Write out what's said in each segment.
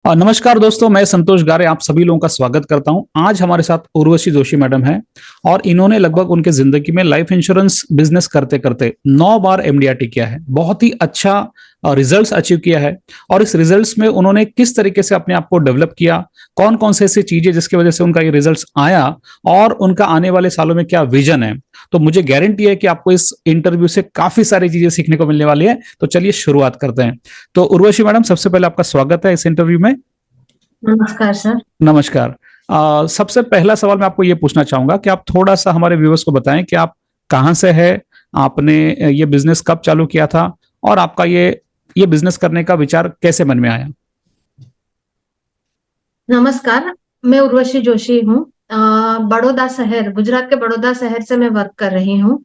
नमस्कार दोस्तों, मैं संतोष गारे आप सभी लोगों का स्वागत करता हूं। आज हमारे साथ उर्वशी जोशी मैडम हैं और इन्होंने लगभग उनके जिंदगी में लाइफ इंश्योरेंस बिजनेस करते करते 9 बार एमडीआरटी किया है। बहुत ही अच्छा रिजल्ट्स अचीव किया है। और इस रिजल्ट्स में उन्होंने किस तरीके से अपने आप को डेवलप किया, कौन कौन से ऐसी चीजें जिसकी वजह से उनका ये रिजल्ट्स आया और उनका आने वाले सालों में क्या विजन है, तो मुझे गारंटी है कि आपको इस इंटरव्यू से काफी सारी चीजें सीखने को मिलने वाली है। तो चलिए शुरुआत करते हैं। तो उर्वशी मैडम, सबसे पहले आपका स्वागत है इस इंटरव्यू में। नमस्कार सर। नमस्कार। सबसे पहला सवाल मैं आपको ये पूछना चाहूंगा कि आप थोड़ा सा हमारे व्यूअर्स को बताएं कि आप कहाँ से है, आपने ये बिजनेस कब चालू किया था और आपका ये बिजनेस करने का विचार कैसे मन में आया। नमस्कार, मैं उर्वशी जोशी हूँ। बड़ौदा शहर, गुजरात के बड़ौदा शहर से मैं वर्क कर रही हूँ।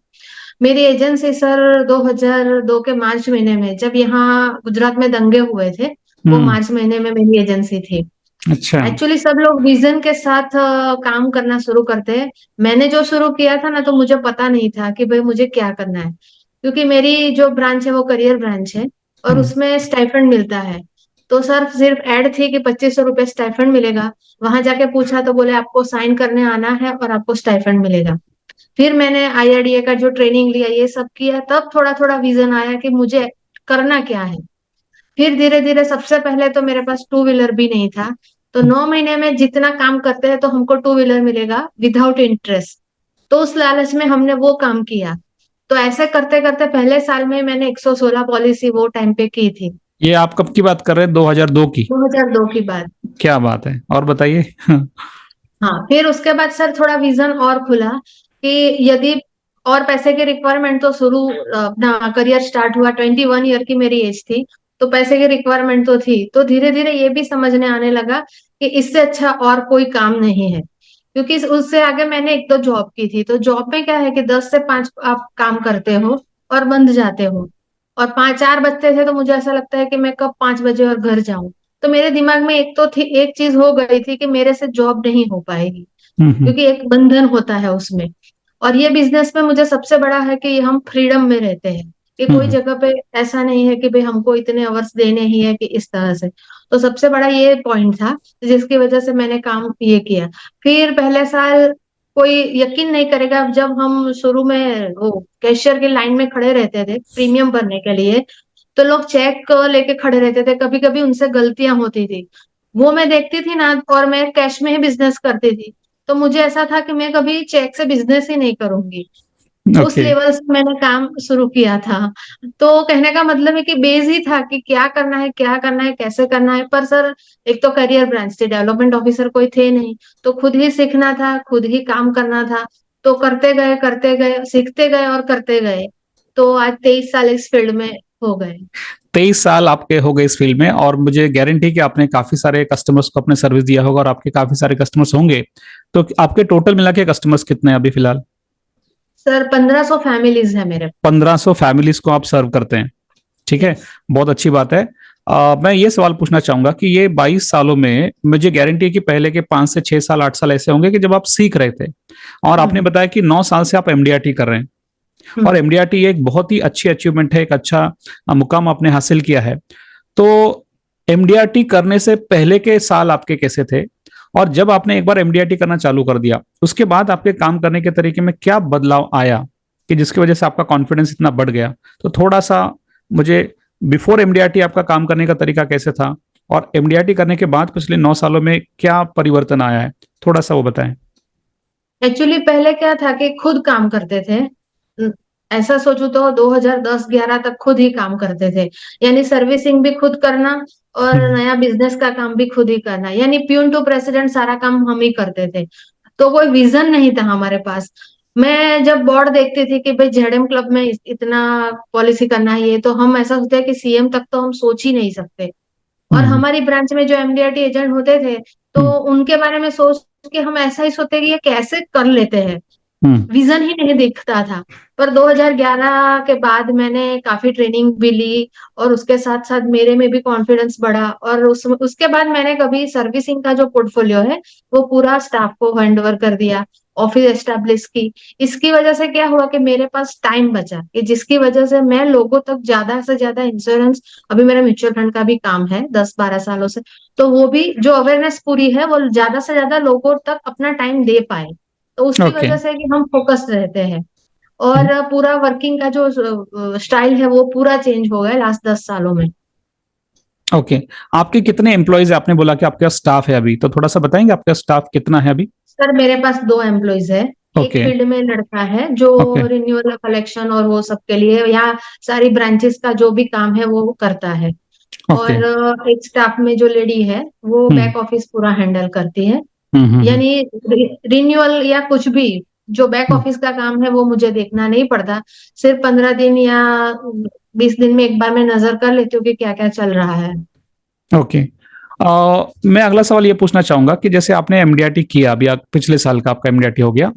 मेरी एजेंसी सर 2002 के मार्च महीने में, जब यहाँ गुजरात में दंगे हुए थे, वो हम्म। मार्च महीने में मेरी एजेंसी थी। अच्छा। एक्चुअली सब लोग विजन के साथ काम करना शुरू करते हैं। मैंने जो शुरू किया था ना, तो मुझे पता नहीं था कि भाई मुझे क्या करना है, क्योंकि मेरी जो ब्रांच है वो करियर ब्रांच है और हम्म। उसमें स्टाइफंड मिलता है। तो सर सिर्फ एड थी कि 2500 रुपये स्टाइफंड मिलेगा। वहां जाके पूछा तो बोले आपको साइन करने आना है और आपको स्टाइफंड मिलेगा। फिर मैंने आईआरडीए का जो ट्रेनिंग लिया, ये सब किया, तब थोड़ा थोड़ा विजन आया कि मुझे करना क्या है। फिर धीरे धीरे, सबसे पहले तो मेरे पास टू व्हीलर भी नहीं था। तो 9 महीने में जितना काम करते हैं तो हमको टू व्हीलर मिलेगा विदाउट इंटरेस्ट। तो उस लालच में हमने वो काम किया। तो ऐसे करते करते पहले साल में मैंने 116 पॉलिसी वो टाइम पे की थी। ये आप कब की बात कर रहे हैं, 2002 की? 2002 की बात। क्या बात है, और बताइए। हाँ, फिर उसके बाद सर थोड़ा विजन और खुला कि यदि और पैसे की रिक्वायरमेंट, तो शुरू अपना करियर स्टार्ट हुआ, 21 ईयर की मेरी एज थी। तो पैसे की रिक्वायरमेंट तो थी, तो धीरे धीरे ये भी समझने आने लगा कि इससे अच्छा और कोई काम नहीं है। क्योंकि उससे आगे मैंने एक दो जॉब की थी। तो जॉब में क्या है कि 10 से 5 आप काम करते हो और बंद जाते हो। और 5 4 बजते थे तो मुझे ऐसा लगता है कि मैं कब 5 बजे और घर जाऊं। तो मेरे दिमाग में एक तो थी, एक चीज हो गई थी कि मेरे से जॉब नहीं हो पाएगी, हम्म। क्योंकि एक बंधन होता है उसमें। और ये बिजनेस में मुझे सबसे बड़ा है कि हम फ्रीडम में रहते हैं, कि कोई हम्म। जगह पे ऐसा नहीं है कि भाई हमको इतने आवर्स देने ही है कि इस तरह से। तो सबसे बड़ा ये पॉइंट था जिसकी वजह से मैंने काम ये किया। फिर पहले साल, कोई यकीन नहीं करेगा, जब हम शुरू में वो कैशियर की लाइन में खड़े रहते थे प्रीमियम भरने के लिए, तो लोग चेक लेके खड़े रहते थे। कभी कभी उनसे गलतियां होती थी, वो मैं देखती थी ना, और मैं कैश में ही बिजनेस करती थी। तो मुझे ऐसा था कि मैं कभी चेक से बिजनेस ही नहीं करूंगी। उस ओके। लेवल से मैंने काम शुरू किया था। तो कहने का मतलब है कि बेस ही था कि क्या करना है, क्या करना है, कैसे करना है। पर सर, एक तो करियर ब्रांच थी, डेवलपमेंट ऑफिसर कोई थे नहीं। तो खुद ही सीखना था, खुद ही काम करना था। तो करते गए, सीखते गए और करते गए। तो आज 23 साल इस फील्ड में हो गए। 23 साल आपके हो गए इस फील्ड में, और मुझे गारंटी कि आपने काफी सारे कस्टमर्स को अपने सर्विस दिया होगा और आपके काफी सारे कस्टमर्स होंगे। तो आपके टोटल मिला के कस्टमर्स कितने हैं अभी फिलहाल? सर 1500 फैमिलीज है मेरे। 1500 फैमिलीज को आप सर्व करते हैं। ठीक है। यस। बहुत अच्छी बात है। मैं ये सवाल पूछना चाहूंगा कि ये 22 सालों में मुझे गारंटी है कि पहले के 5 से 6 साल 8 साल ऐसे होंगे कि जब आप सीख रहे थे, और आपने हम्म। बताया कि 9 साल से आप एमडीआरटी कर रहे हैं। और हम्म। एमडीआरटी एक बहुत ही अच्छी अचीवमेंट है, एक अच्छा मुकाम आपने हासिल किया है। तो एमडीआरटी करने से पहले के साल आपके कैसे थे, और जब आपने एक बार एमडीआरटी करना चालू कर दिया उसके बाद आपके काम करने के तरीके में क्या बदलाव आया कि जिसकी वजह से आपका कॉन्फिडेंस इतना बढ़ गया? तो थोड़ा सा मुझे बिफोर एमडीआरटी आपका काम करने का तरीका कैसे था, और एमडीआरटी करने के बाद पिछले 9 सालों में क्या परिवर्तन आया है, थोड़ा सा वो बताएं। एक्चुअली पहले क्या था कि खुद काम करते थे। न- ऐसा सोचू तो 2010-11 तक खुद ही काम करते थे। यानी सर्विसिंग भी खुद करना और हम्म। नया बिजनेस का काम भी खुद ही करना, यानी प्यून टू प्रेसिडेंट सारा काम हम ही करते थे। तो कोई विजन नहीं था हमारे पास। मैं जब बोर्ड देखती थी कि भाई जेडएम क्लब में इतना पॉलिसी करना है, ये तो हम ऐसा सोचते हैं कि सीएम तक तो हम सोच ही नहीं सकते। और हम्म। हमारी ब्रांच में जो एमडीआरटी एजेंट होते थे, तो हम्म। उनके बारे में सोच के हम ऐसा ही सोचते कि ये कैसे कर लेते हैं। हम्म। विजन ही नहीं दिखता था। पर 2011 के बाद मैंने काफी ट्रेनिंग भी ली और उसके साथ साथ मेरे में भी कॉन्फिडेंस बढ़ा। और उसके बाद मैंने कभी सर्विसिंग का जो पोर्टफोलियो है वो पूरा स्टाफ को हैंड ओवर कर दिया। ऑफिस एस्टेब्लिश की। इसकी वजह से क्या हुआ कि मेरे पास टाइम बचा, कि जिसकी वजह से मैं लोगों तक ज्यादा से ज्यादा इंश्योरेंस, अभी मेरा म्यूचुअल फंड का भी काम है 10-12 सालों से, तो वो भी जो अवेयरनेस पूरी है वो ज्यादा से ज्यादा लोगों तक अपना टाइम दे पाए। तो उसकी ओके। वजह से कि हम फोकस्ड रहते हैं, और पूरा वर्किंग का जो स्टाइल है वो पूरा चेंज हो गया लास्ट 10 सालों में। ओके। आपके कितने एम्प्लॉयज है? आपने बोला कि आपका स्टाफ है अभी, तो थोड़ा सा बताएंगे आपका स्टाफ कितना है अभी? सर मेरे पास 2 एम्प्लॉयज है। एक ओके। फील्ड में लड़का है जो ओके। रिन्यूअल कलेक्शन और वो सब के लिए, या सारी ब्रांचेस का जो भी काम है वो करता है। ओके। और एक स्टाफ में जो लेडी है वो हम्म। बैक ऑफिस पूरा हैंडल करती है। हम्म। यानी रिन्यूअल या कुछ भी जो बैक हम्म। ऑफिस का काम है वो मुझे देखना नहीं पड़ता। सिर्फ 15 दिन या 20 दिन में एक बार मैं नजर कर लेती हूँ कि क्या क्या चल रहा है। ओके। मैं अगला सवाल ये पूछना चाहूंगा कि जैसे आपने एमडीआरटी किया अभी, पिछले साल का आपका एमडीआरटी हो गया,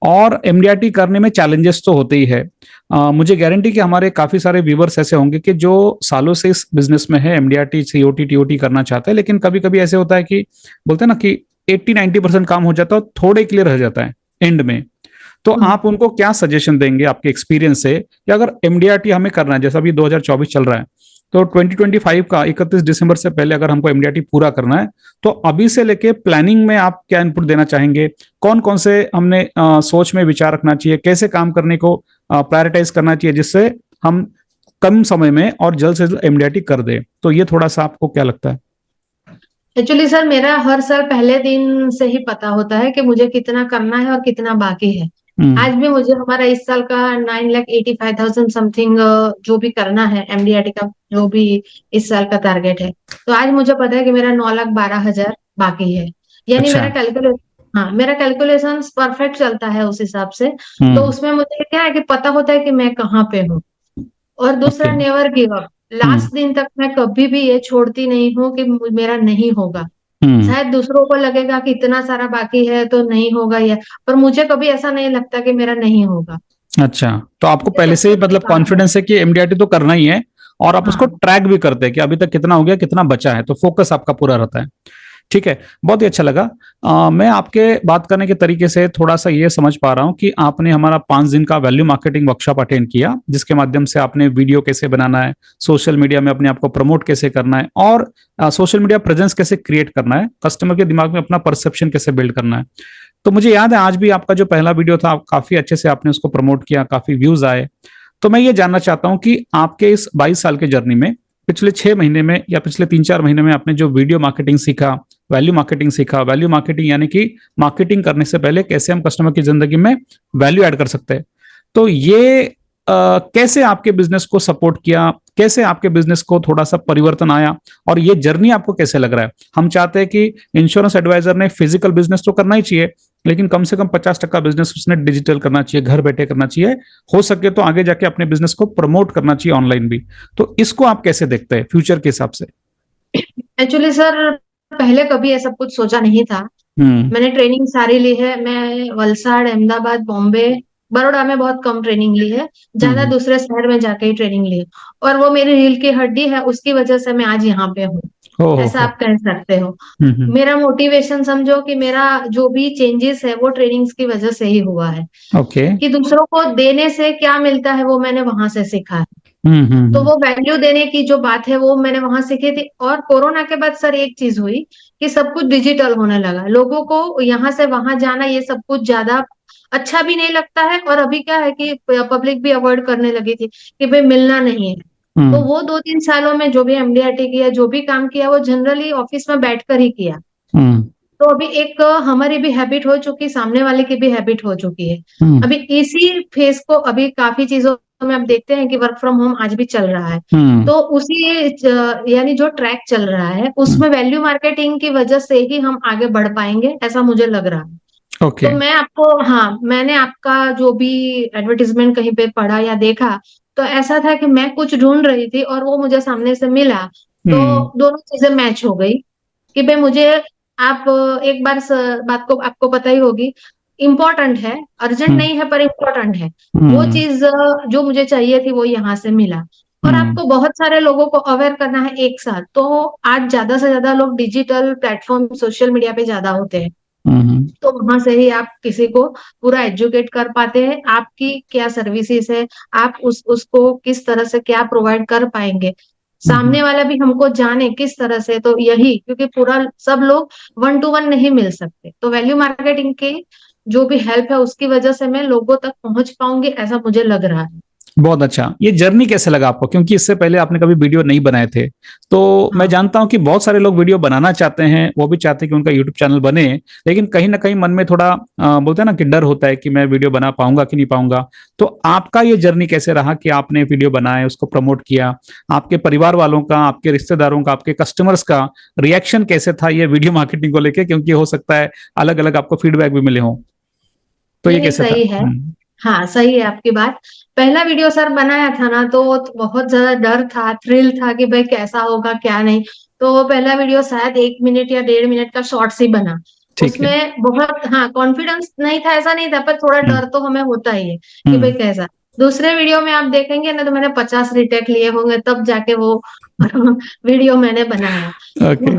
और एमडीआरटी करने में चैलेंजेस तो होते ही है। मुझे गारंटी कि हमारे काफी सारे व्यूवर्स ऐसे होंगे कि जो सालों से इस बिजनेस में है, एमडीआरटी सीओटी टीओटी करना चाहते हैं, लेकिन कभी कभी ऐसे होता है कि बोलते हैं ना कि 80-90% काम हो जाता है, थोड़े के लिए रह जाता है एंड में। तो हम्म। आप उनको क्या सजेशन देंगे आपके एक्सपीरियंस से कि अगर एमडीआरटी हमें करना है, जैसा अभी 2024 चल रहा है, तो 2025 का 31 दिसंबर से पहले अगर हमको एमडीआरटी पूरा करना है, तो अभी से लेके प्लानिंग में आप क्या इनपुट देना चाहेंगे? कौन कौन से हमने सोच में विचार रखना चाहिए, कैसे काम करने को प्रायोरिटाइज करना चाहिए, जिससे हम कम समय में और जल्द से जल्द एमडीआरटी कर दे? तो ये थोड़ा सा आपको क्या लगता है? एक्चुअली सर मेरा हर साल पहले दिन से ही पता होता है कि मुझे कितना करना है और कितना बाकी है। हम्म। आज भी मुझे हमारा इस साल का 9,85,000 समथिंग जो भी करना है एमडीआरटी का, जो भी इस साल का टारगेट है, तो आज मुझे पता है कि मेरा 9,12,000 बाकी है। यानी अच्छा। मेरा कैलकुलेशन, हाँ मेरा कैलकुलेशन परफेक्ट चलता है उस हिसाब से। तो हम्म। उसमें मुझे क्या है कि पता होता है कि मैं कहाँ पे हूँ। और दूसरा, okay. Never give up. Hmm. Last दिन तक मैं कभी भी ये छोड़ती नहीं हूँ कि मेरा नहीं होगा। हम्म। शायद दूसरों को लगेगा कि इतना सारा बाकी है तो नहीं होगा, या पर मुझे कभी ऐसा नहीं लगता कि मेरा नहीं होगा। अच्छा, तो आपको मुझे पहले सब से ही कुछ मतलब पता है। कॉन्फिडेंस है कि एमडीआरटी तो करना ही है, और आप उसको हाँ। ट्रैक भी करते हैं कि अभी तक कितना हो गया, कितना बचा है, तो फोकस आपका पूरा रहता है। ठीक है। बहुत ही अच्छा लगा। मैं आपके बात करने के तरीके से थोड़ा सा ये समझ पा रहा हूँ कि आपने हमारा 5 दिन का वैल्यू मार्केटिंग वर्कशॉप अटेंड किया, जिसके माध्यम से आपने वीडियो कैसे बनाना है, सोशल मीडिया में अपने आप को प्रमोट कैसे करना है, और सोशल मीडिया प्रेजेंस कैसे क्रिएट करना है, कस्टमर के दिमाग में अपना परसेप्शन कैसे बिल्ड करना है। तो मुझे याद है आज भी आपका जो पहला वीडियो था, काफी अच्छे से आपने उसको प्रमोट किया, काफी व्यूज आए। तो मैं ये जानना चाहता हूं कि आपके इस 22 साल के जर्नी में पिछले 6 महीने में या पिछले 3-4 महीने में आपने जो वीडियो मार्केटिंग सीखा, वैल्यू मार्केटिंग सीखा, वैल्यू मार्केटिंग यानी कि मार्केटिंग करने से पहले कैसे हम कस्टमर की जिंदगी में वैल्यू ऐड कर सकते हैं, तो ये कैसे आपके बिजनेस को सपोर्ट किया, कैसे आपके बिजनेस को थोड़ा सा परिवर्तन आया, और ये जर्नी आपको कैसे लग रहा है? हम चाहते हैं कि इंश्योरेंस एडवाइजर ने फिजिकल बिजनेस तो करना ही चाहिए, लेकिन कम से कम 50% बिजनेस उसने डिजिटल करना चाहिए, घर बैठे करना चाहिए, हो सके तो आगे जाके अपने बिजनेस को प्रमोट करना चाहिए ऑनलाइन भी। तो इसको आप कैसे देखते हैं फ्यूचर के हिसाब से? एक्चुअली सर पहले कभी ये सब कुछ सोचा नहीं था। हम्म। मैंने ट्रेनिंग सारी ली है। मैं वलसाड़, अहमदाबाद, बॉम्बे, बड़ौदा में बहुत कम ट्रेनिंग ली है। ज्यादा हम्म। दूसरे शहर में जाके ही ट्रेनिंग ली है। और वो मेरी रील की हड्डी है, उसकी वजह से मैं आज यहाँ पे हूँ, ऐसा हो। आप कह सकते हो। हम्म। मेरा मोटिवेशन समझो कि मेरा जो भी चेंजेस है वो ट्रेनिंग्स की वजह से ही हुआ है। ओके। कि दूसरों को देने से क्या मिलता है वो मैंने वहां से सीखा है। हम्म। तो वो वैल्यू देने की जो बात है वो मैंने वहां सीखी थी। और कोरोना के बाद सर एक चीज हुई कि सब कुछ डिजिटल होने लगा, लोगों को यहाँ से वहां जाना ये सब कुछ ज्यादा अच्छा भी नहीं लगता है। और अभी क्या है कि पब्लिक भी अवॉइड करने लगी थी कि भाई मिलना नहीं है। तो हम्म। वो 2-3 सालों में जो भी एमडीआरटी किया, जो भी काम किया, वो जनरली ऑफिस में बैठकर ही किया। हम्म। तो अभी एक हमारी भी हैबिट हो चुकी, सामने वाले की भी हैबिट हो चुकी है। हम्म। अभी इसी फेज को अभी काफी चीजों में अब देखते हैं कि वर्क फ्रॉम होम आज भी चल रहा है। हम्म। तो उसी यानी जो ट्रैक चल रहा है हम्म। उसमें वैल्यू मार्केटिंग की वजह से ही हम आगे बढ़ पाएंगे, ऐसा मुझे लग रहा है। तो ओके। मैं आपको, हाँ मैंने आपका जो भी एडवर्टीजमेंट कहीं पे पढ़ा या देखा, तो ऐसा था कि मैं कुछ ढूंढ रही थी और वो मुझे सामने से मिला। तो हम्म। दोनों चीजें मैच हो गई कि भाई मुझे, आप एक बार बात को आपको पता ही होगी, इम्पोर्टेंट है, अर्जेंट हम्म। नहीं है पर इम्पोर्टेंट है। वो हम्म। चीज जो मुझे चाहिए थी वो यहाँ से मिला। और हम्म। आपको बहुत सारे लोगों को अवेयर करना है एक साथ, तो आज ज्यादा से ज्यादा लोग डिजिटल प्लेटफॉर्म सोशल मीडिया पे ज्यादा होते हैं। तो वहां से ही आप किसी को पूरा एजुकेट कर पाते हैं, आपकी क्या सर्विसेज है, आप उसको किस तरह से क्या प्रोवाइड कर पाएंगे, हम्म। सामने वाला भी हमको जाने किस तरह से। तो यही, क्योंकि पूरा सब लोग वन टू वन नहीं मिल सकते, तो वैल्यू मार्केटिंग की जो भी हेल्प है उसकी वजह से मैं लोगों तक पहुंच पाऊंगी, ऐसा मुझे लग रहा है। बहुत अच्छा। ये जर्नी कैसे लगा आपको, क्योंकि इससे पहले आपने कभी वीडियो नहीं बनाए थे। तो मैं हाँ, जानता हूं कि बहुत सारे लोग वीडियो बनाना चाहते हैं, वो भी चाहते हैं कि उनका यूट्यूब चैनल बने, लेकिन कहीं ना कहीं मन में थोड़ा बोलते हैं ना कि डर होता है कि मैं वीडियो बना पाऊंगा कि नहीं पाऊंगा। तो आपका ये जर्नी कैसे रहा कि आपने वीडियो बनाए, उसको प्रमोट किया, आपके परिवार वालों का, आपके रिश्तेदारों का, आपके कस्टमर्स का रिएक्शन कैसे था ये वीडियो मार्केटिंग को लेके, क्योंकि हो सकता है अलग अलग आपको फीडबैक भी मिले हों। तो ये नहीं नहीं, कैसे था? सही है। हाँ, सही है आपकी बात। पहला वीडियो सर बनाया था ना, तो बहुत ज्यादा डर था, थ्रिल था कि भाई कैसा होगा क्या नहीं। तो वो पहला वीडियो शायद 1 मिनट या 1.5 मिनट का शॉर्ट्स ही बना। ठीक है। उसमें बहुत, हाँ, कॉन्फिडेंस नहीं था ऐसा नहीं था, पर थोड़ा हम्म। डर तो हमें होता ही है कि भाई हम्म। कैसा। दूसरे वीडियो में आप देखेंगे ना, तो मैंने 50 रिटेक लिए होंगे तब जाके वो वीडियो मैंने बनाया। ओके।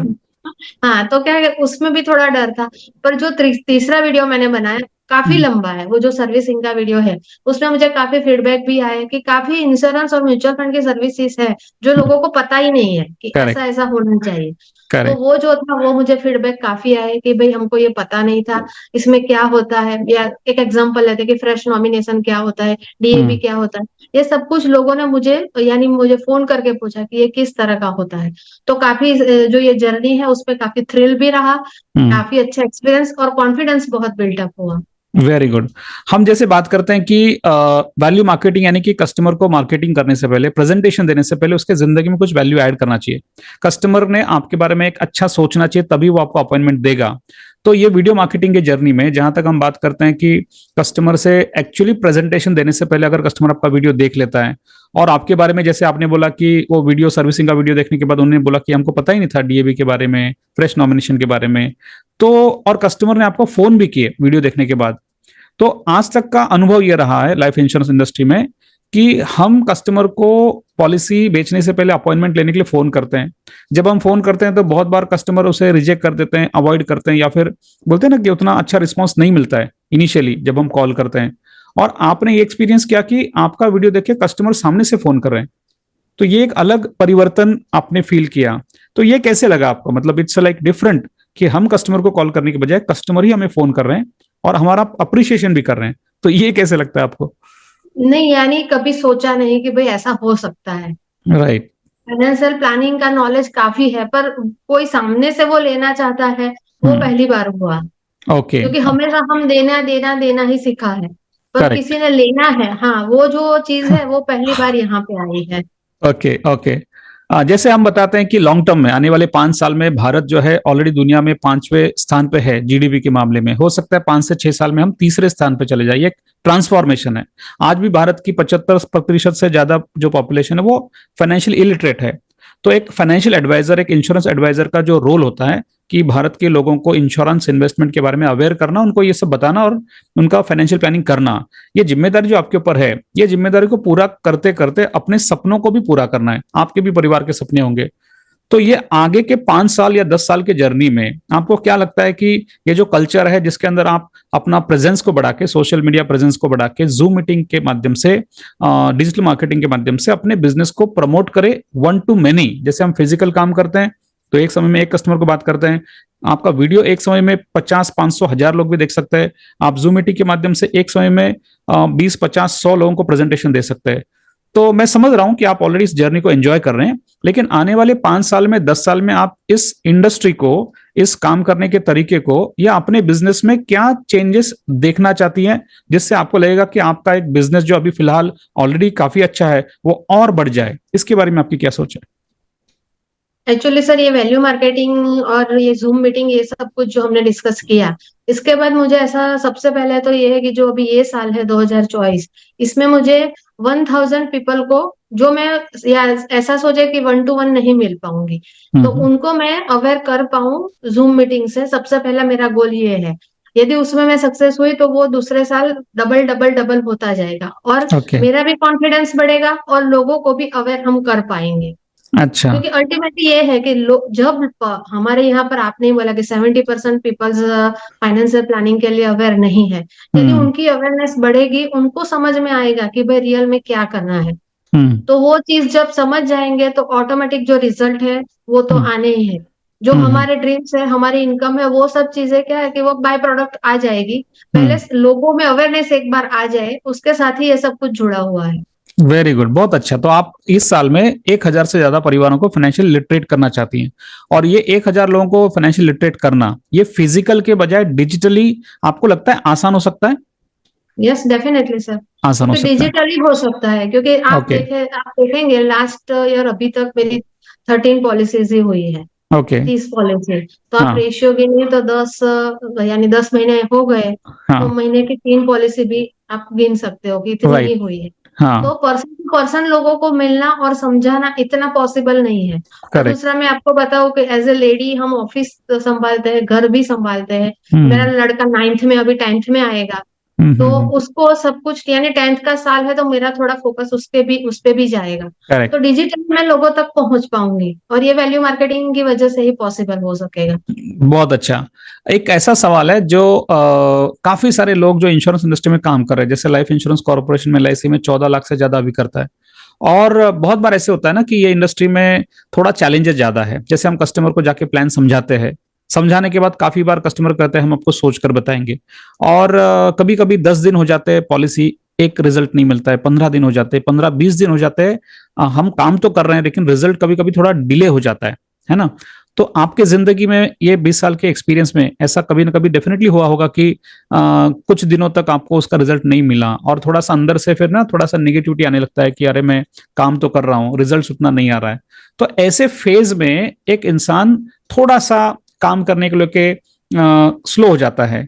हाँ, तो क्या है, उसमें भी थोड़ा डर था। पर जो तीसरा वीडियो मैंने बनाया काफी हम्म। लंबा है, वो जो सर्विसिंग का वीडियो है, उसमें मुझे काफी फीडबैक भी आया कि काफी इंश्योरेंस और म्यूचुअल फंड की सर्विसेज है जो लोगों को पता ही नहीं है कि ऐसा करेक्ट। ऐसा होना चाहिए। तो करेक्ट। वो जो था, वो मुझे फीडबैक काफी आए कि भाई हमको ये पता नहीं था इसमें क्या होता है, या एक एग्जांपल लेते हैं कि फ्रेश नॉमिनेशन क्या होता है, डीएबी हम्म। क्या होता है। ये सब कुछ लोगों ने मुझे, यानी मुझे फोन करके पूछा कि ये किस तरह का होता है। तो काफी जो ये जर्नी है उसपे काफी थ्रिल भी रहा, हम्म। काफी अच्छा एक्सपीरियंस और कॉन्फिडेंस बहुत बिल्डअप हुआ। Very good. हम जैसे बात करते हैं कि वैल्यू मार्केटिंग, यानी कि कस्टमर को मार्केटिंग करने से पहले, प्रेजेंटेशन देने से पहले उसके जिंदगी में कुछ वैल्यू ऐड करना चाहिए। कस्टमर ने आपके बारे में एक अच्छा सोचना चाहिए, तभी वो आपको अपॉइंटमेंट देगा। तो ये वीडियो मार्केटिंग की जर्नी में जहां तक हम बात करते हैं कि कस्टमर से एक्चुअली प्रेजेंटेशन देने से पहले अगर कस्टमर आपका वीडियो देख लेता है, और आपके बारे में जैसे आपने बोला कि वो वीडियो सर्विसिंग का वीडियो देखने के बाद उन्होंने बोला कि हमको पता ही नहीं था डीएबी के बारे में, फ्रेश नॉमिनेशन के बारे में, तो और कस्टमर ने आपको फोन भी किए वीडियो देखने के बाद, तो आज तक का अनुभव यह रहा है लाइफ इंश्योरेंस इंडस्ट्री में कि हम कस्टमर को पॉलिसी बेचने से पहले अपॉइंटमेंट लेने के लिए फोन करते हैं। जब हम फोन करते हैं तो बहुत बार कस्टमर उसे रिजेक्ट कर देते हैं, अवॉइड करते हैं, या फिर बोलते हैं ना कि उतना अच्छा रिस्पॉन्स नहीं मिलता है इनिशियली जब हम कॉल करते हैं। और आपने ये एक्सपीरियंस किया कि आपका वीडियो देख के कस्टमर सामने से फोन कर रहे हैं, तो ये एक अलग परिवर्तन आपने फील किया। तो ये कैसे लगा आपको, मतलब इट्स लाइक डिफरेंट कि हम कस्टमर को कॉल करने के बजाय कस्टमर ही हमें फोन कर रहे हैं और हमारा अप्रिशिएशन भी कर रहे हैं, तो ये कैसे लगता है आपको? नहीं, यानी कभी सोचा नहीं कि भाई ऐसा हो सकता है। राइट। फाइनेंशियल प्लानिंग का नॉलेज काफी है, पर कोई सामने से वो लेना चाहता है, वो हम्म। पहली बार हुआ। ओके। क्योंकि हमेशा हम देना देना देना ही सीखा है, पर करेक्ट। किसी ने लेना है, हाँ, वो जो चीज है वो पहली बार यहाँ पे आई है। ओके। ओके। जैसे हम बताते हैं कि लॉन्ग टर्म में आने वाले 5 साल में भारत जो है ऑलरेडी दुनिया में 5वें स्थान पे है जीडीपी के मामले में, हो सकता है 5 से 6 साल में हम तीसरे स्थान पे चले जाइए। एक ट्रांसफॉर्मेशन है। आज भी भारत की 75% से ज्यादा जो पॉपुलेशन है वो फाइनेंशियल इलिटरेट है। तो एक फाइनेंशियल एडवाइजर, एक इंश्योरेंस एडवाइजर का जो रोल होता है कि भारत के लोगों को इंश्योरेंस इन्वेस्टमेंट के बारे में अवेयर करना, उनको ये सब बताना और उनका फाइनेंशियल प्लानिंग करना, ये जिम्मेदारी जो आपके ऊपर है, ये जिम्मेदारी को पूरा करते करते अपने सपनों को भी पूरा करना है। आपके भी परिवार के सपने होंगे। तो ये आगे के 5 साल या 10 साल के जर्नी में आपको क्या लगता है कि ये जो कल्चर है जिसके अंदर आप अपना प्रेजेंस को बढ़ा के, सोशल मीडिया प्रेजेंस को बढ़ा के, जूम मीटिंग के माध्यम से, डिजिटल मार्केटिंग के माध्यम से अपने बिजनेस को प्रमोट करे वन टू मेनी, जैसे हम फिजिकल काम करते हैं तो एक समय में एक कस्टमर को बात करते हैं, आपका वीडियो एक समय में 50, 500, 1000 लोग भी देख सकते हैं। आप जूम मीटिंग के माध्यम से एक समय में 20, 50, 100 लोगों को प्रेजेंटेशन दे सकते हैं। तो मैं समझ रहा हूं कि आप ऑलरेडी इस जर्नी को एंजॉय कर रहे हैं, लेकिन आने वाले 5 साल में, 10 साल में आप इस इंडस्ट्री को, इस काम करने के तरीके को या अपने बिजनेस में क्या चेंजेस देखना चाहती हैं, जिससे आपको लगेगा कि आपका एक बिजनेस जो अभी फिलहाल ऑलरेडी काफी अच्छा है वो और बढ़ जाए? इसके बारे में आपकी क्या सोच है? एक्चुअली सर, ये वैल्यू मार्केटिंग और ये जूम मीटिंग, ये सब कुछ जो हमने डिस्कस किया, इसके बाद मुझे ऐसा, सबसे पहले तो ये है कि जो अभी ये साल है 2024, इसमें मुझे 1000 पीपल को, जो मैं, या ऐसा सोचे कि वन टू वन नहीं मिल पाऊंगी, तो हम्म। उनको मैं अवेयर कर पाऊं जूम मीटिंग से। सबसे पहला मेरा गोल ये है। यदि उसमें मैं सक्सेस हुई तो वो दूसरे साल डबल डबल डबल होता जाएगा, और ओके। मेरा भी कॉन्फिडेंस बढ़ेगा और लोगों को भी अवेयर हम कर पाएंगे। अच्छा। क्योंकि अल्टीमेटली ये है कि जब हमारे यहाँ पर आपने ही बोला कि 70% पीपल्स फाइनेंशियल प्लानिंग के लिए अवेयर नहीं है। यदि हम्म। उनकी अवेयरनेस बढ़ेगी, उनको समझ में आएगा कि भाई रियल में क्या करना है, हम्म। तो वो चीज जब समझ जाएंगे तो ऑटोमेटिक जो रिजल्ट है वो तो हम्म। आने ही है। जो हम्म। हमारे ड्रीम्स है, हमारी इनकम है, वो सब चीजें क्या है कि वो बाय प्रोडक्ट आ जाएगी। पहले हम्म। लोगों में अवेयरनेस एक बार आ जाए, उसके साथ ही ये सब कुछ जुड़ा हुआ है। वेरी गुड, बहुत अच्छा। तो आप इस साल में 1,000 से ज्यादा परिवारों को फाइनेंशियल लिटरेट करना चाहती हैं, और ये 1,000 लोगों को फाइनेंशियल लिटरेट करना, ये फिजिकल के बजाय डिजिटली आपको लगता है आसान हो सकता है? यस डेफिनेटली सर, आसान हो क्योंकि सकता है। डिजिटली हो सकता है। क्योंकि ओके। आप देखेंगे लास्ट ईयर अभी तक मेरी 13 पॉलिसीज ही हुई है। ओके। 30 पॉलिसी, तो आप हाँ। रेशियो गिनिए तो 10, यानी 10 महीने हो गए, तो हाँ। महीने की 3 पॉलिसी भी आप गिन सकते हो कि इतनी ही राइट। हुई है। तो हाँ। पर्सन टू पर्सन लोगों को मिलना और समझाना इतना पॉसिबल नहीं है। और करेक्ट। दूसरा मैं आपको बताऊं कि एज ए लेडी हम ऑफिस संभालते हैं, घर भी संभालते हैं। मेरा हम्म। लड़का 9th में, अभी 10th में आएगा, तो हम्म। उसको सब कुछ, यानी 10th का साल है, तो मेरा थोड़ा फोकस उस पे भी जाएगा। तो करेक्ट। डिजिटल मैं लोगों तक पहुंच पाऊंगी, और ये वैल्यू मार्केटिंग की वजह से ही पॉसिबल हो सकेगा। बहुत अच्छा। एक ऐसा सवाल है जो काफी सारे लोग जो इंश्योरेंस इंडस्ट्री में काम कर रहे हैं, जैसे लाइफ इंश्योरेंस कॉर्पोरेशन में LIC में 14 लाख से ज्यादा अभी करता है। और बहुत बार ऐसे होता है ना कि ये इंडस्ट्री में थोड़ा चैलेंजेस ज्यादा है। जैसे हम कस्टमर को जाके प्लान समझाते हैं, समझाने के बाद काफी बार कस्टमर कहते हैं हम आपको सोच कर बताएंगे, और कभी कभी 10 दिन हो जाते हैं, पॉलिसी एक रिजल्ट नहीं मिलता है, 15 दिन हो जाते हैं, 15-20 दिन हो जाते हैं। हम काम तो कर रहे हैं लेकिन रिजल्ट कभी कभी थोड़ा डिले हो जाता है ना? तो आपके जिंदगी में ये 20 साल के एक्सपीरियंस में ऐसा कभी ना कभी डेफिनेटली हुआ होगा कि कुछ दिनों तक आपको उसका रिजल्ट नहीं मिला, और थोड़ा सा अंदर से फिर ना थोड़ा सा निगेटिविटी आने लगता है कि अरे मैं काम तो कर रहा हूँ, रिजल्ट उतना नहीं आ रहा है। तो ऐसे फेज में एक इंसान थोड़ा सा काम करने के लेके स्लो हो जाता है।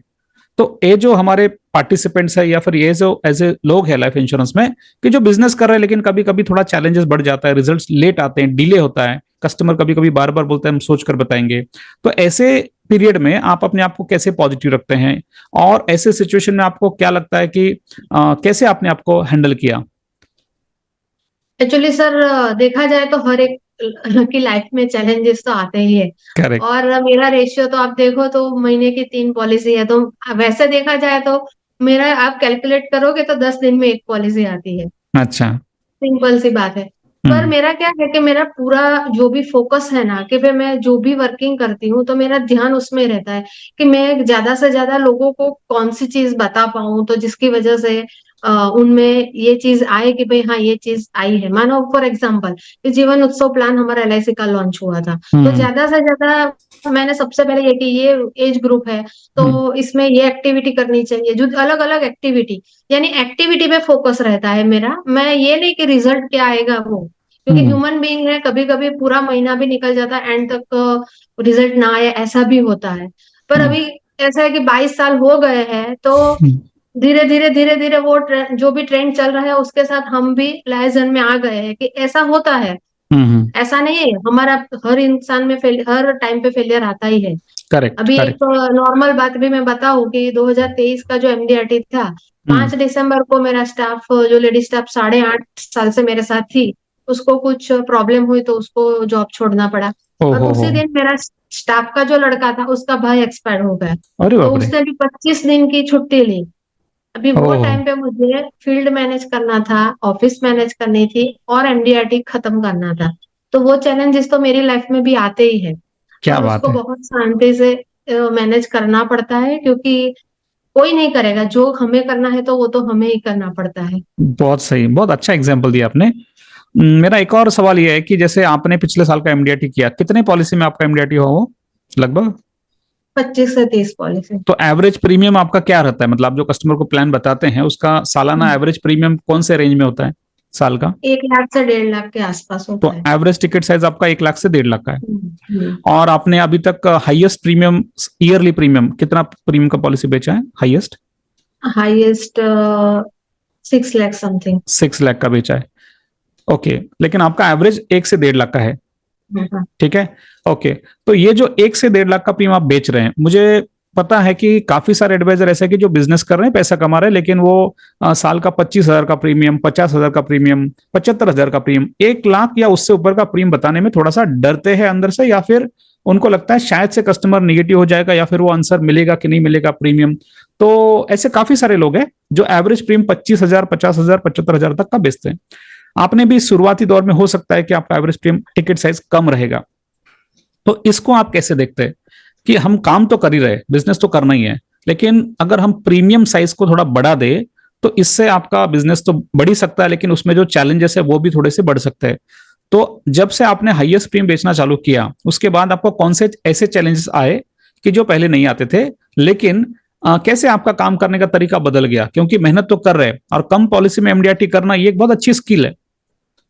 तो ये जो हमारे पार्टिसिपेंट्स है, या फिर ये जो ऐसे लोग हैं लाइफ इंश्योरेंस में कि जो बिजनेस कर रहे हैं लेकिन कभी कभी थोड़ा चैलेंजेस बढ़ जाता है, रिजल्ट्स लेट आते हैं, डिले होता है, कस्टमर कभी कभी बार बार बोलते हैं हम सोच कर बताएंगे, तो ऐसे पीरियड में आप अपने आप को कैसे पॉजिटिव रखते हैं, और ऐसे सिचुएशन में आपको क्या लगता है कि कैसे आपने आपको हैंडल किया? एक्चुअली सर, देखा जाए तो हर एक की लाइफ में चैलेंजेस तो आते ही है। करेक्ट। और मेरा रेशियो तो आप देखो तो महीने की 3 पॉलिसी है, तो वैसे देखा जाए तो मेरा आप कैलकुलेट करोगे तो 10 दिन में एक पॉलिसी आती है। अच्छा। सिंपल सी बात है। पर हम्म। मेरा क्या है कि मेरा पूरा जो भी फोकस है ना, कि भाई मैं जो भी वर्किंग करती हूँ तो मेरा ध्यान उसमें रहता है कि मैं ज्यादा से ज्यादा लोगों को कौन सी चीज बता पाऊं, तो जिसकी वजह से उनमें ये चीज आए कि भाई हाँ ये चीज आई है। मानो फॉर एग्जाम्पल, जीवन उत्सव प्लान हमारा LIC का लॉन्च हुआ था, तो हम्म। ज्यादा से ज्यादा मैंने सबसे पहले ये कि ये एज ग्रुप है, हम्म। तो इसमें ये एक्टिविटी करनी चाहिए, जो अलग अलग एक्टिविटी, यानी एक्टिविटी पे फोकस रहता है मेरा। मैं ये नहीं कि रिजल्ट क्या आएगा वो, क्योंकि हम्म। ह्यूमन बीइंग है, कभी कभी पूरा महीना भी निकल जाता है, एंड तक रिजल्ट ना आए, ऐसा भी होता है। पर हम्म। अभी ऐसा है कि 22 साल हो गए हैं, तो हम्म। धीरे धीरे वो जो भी ट्रेंड चल रहा है उसके साथ हम भी लाइजन में आ गए हैं कि ऐसा होता है। हम्म। ऐसा नहीं है, हमारा हर इंसान में हर टाइम पे फेलियर आता ही है। करेक्ट। अभी एक करेक्ट। नॉर्मल बात भी मैं बताऊं कि 2023 का जो MDRT था, हम्म। 5 दिसंबर को मेरा स्टाफ, जो लेडी स्टाफ 8.5 साल से मेरे साथ थी, उसको कुछ प्रॉब्लम हुई तो उसको जॉब छोड़ना पड़ा। ओ और हो। उसी दिन मेरा स्टाफ का जो लड़का था, उसका भाई एक्सपायर हो गया, अरे तो बाप रे। उसने भी 25 दिन की छुट्टी ली। अभी वो ओह। टाइम पे मुझे फील्ड मैनेज करना था, ऑफिस मैनेज करनी थी, और MDRT खत्म करना था। तो वो चैलेंजेस तो मेरी लाइफ में भी आते ही है, क्या पर बात उसको है। बहुत शांति से मैनेज करना पड़ता है, क्योंकि कोई नहीं करेगा, जो हमें करना है तो वो तो हमें ही करना पड़ता है। बहुत सही, बहुत अच्छा एग्जाम्पल दिया आपने। मेरा एक और सवाल यह है कि जैसे आपने पिछले साल का MDRT किया, कितने पॉलिसी में आपका MDRT हुआ वो लगभग? 25 से 30 पॉलिसी। तो एवरेज प्रीमियम आपका क्या रहता है? मतलब आप जो कस्टमर को प्लान बताते हैं उसका सालाना एवरेज प्रीमियम कौन से रेंज में होता है साल का? 1 लाख से 1.5 लाख के आसपास तो होता है। एवरेज टिकट साइज आपका 1 लाख से 1.5 लाख का है। हम्म। और आपने अभी तक हाईएस्ट प्रीमियम, ईयरली प्रीमियम कितना प्रीमियम का पॉलिसी बेचा है highest? Highest 6 lakh something. 6 lakh का बेचा है। ओके, लेकिन आपका एवरेज 1 से 1.5 लाख का है। ठीक है। ओके। तो ये जो 1 से 1.5 लाख का प्रीमियम आप बेच रहे हैं, मुझे पता है कि काफी सारे एडवाइजर ऐसे हैं कि जो बिजनेस कर रहे हैं, पैसा कमा रहे हैं, लेकिन वो साल का 25,000 का प्रीमियम, 50,000 का प्रीमियम, 75,000 का प्रीमियम, 1 लाख या उससे ऊपर का प्रीमियम बताने में थोड़ा सा डरते हैं अंदर से, या फिर उनको लगता है शायद से कस्टमर निगेटिव हो जाएगा, या फिर वो आंसर मिलेगा कि नहीं मिलेगा प्रीमियम। तो ऐसे काफी सारे लोग हैं जो एवरेज प्रीमियम 25,000, 50,000, 75,000 तक का बेचते हैं। आपने भी शुरुआती दौर में हो सकता है कि आपका एवरेज प्रीमियम टिकट साइज कम रहेगा, तो इसको आप कैसे देखते हैं कि हम काम तो कर ही रहे, बिजनेस तो करना ही है, लेकिन अगर हम प्रीमियम साइज को थोड़ा बढ़ा दे तो इससे आपका बिजनेस तो बढ़ ही सकता है, लेकिन उसमें जो चैलेंजेस है वो भी थोड़े से बढ़ सकते हैं। तो जब से आपने हाईएस्ट प्रीमियम बेचना चालू किया, उसके बाद आपको कौन से ऐसे चैलेंजेस आए कि जो पहले नहीं आते थे, लेकिन कैसे आपका काम करने का तरीका बदल गया? क्योंकि मेहनत तो कर रहे हैं और कम पॉलिसी में एमडीआरटी करना ये एक बहुत अच्छी स्किल है।